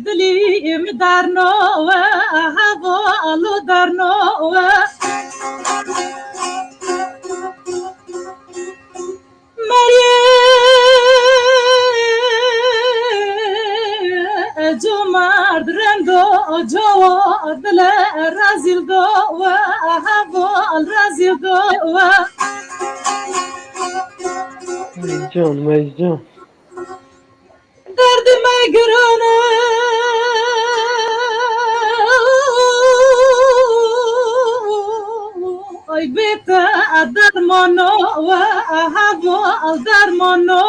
دلیم در نو حوالو در نو جو مرد رندو جو دل رازیل دو حوال رازیل دو مجنون درد مگرانه ای بیتا درمانو حوال درمانو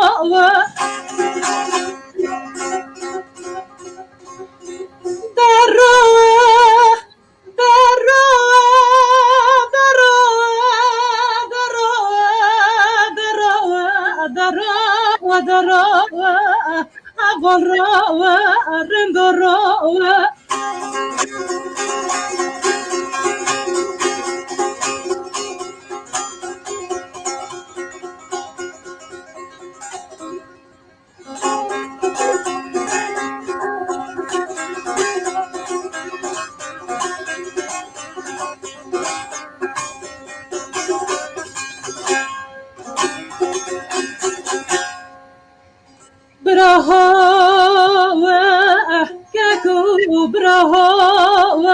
براهو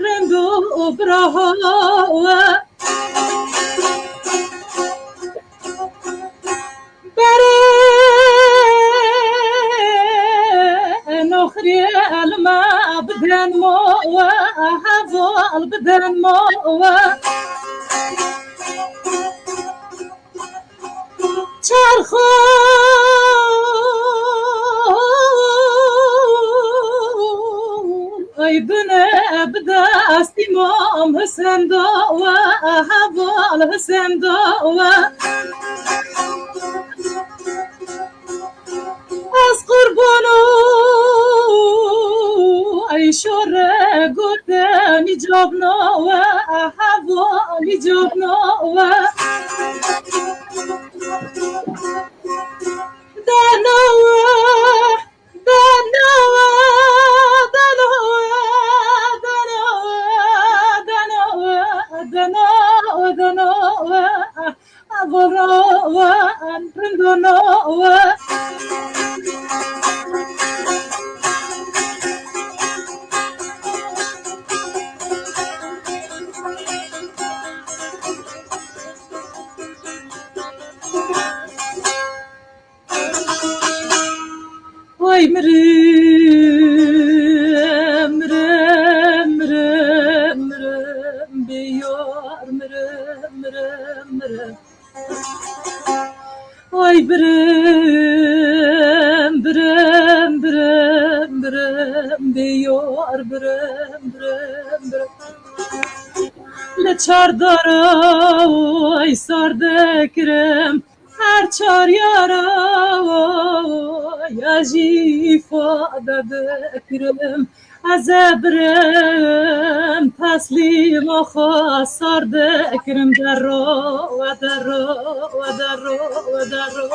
رندو براهو بره نخري الماء بدن مو حفظ بدن مو چرخو ای بنه بدستی مام حسن دو حوال حسن دو از قربانو ای شور گردنی جابنو حوالی جابنو Ay mırım mırım mırım mırım biyor mırım mırım mırım Ay bırım bırım bırım bırım biyor bırım bırım bırım Le çardara ay sardekrem her çar yara ya ifade bekirem az ebrem teslim و خسار دکرم در رو و در رو و در رو و در رو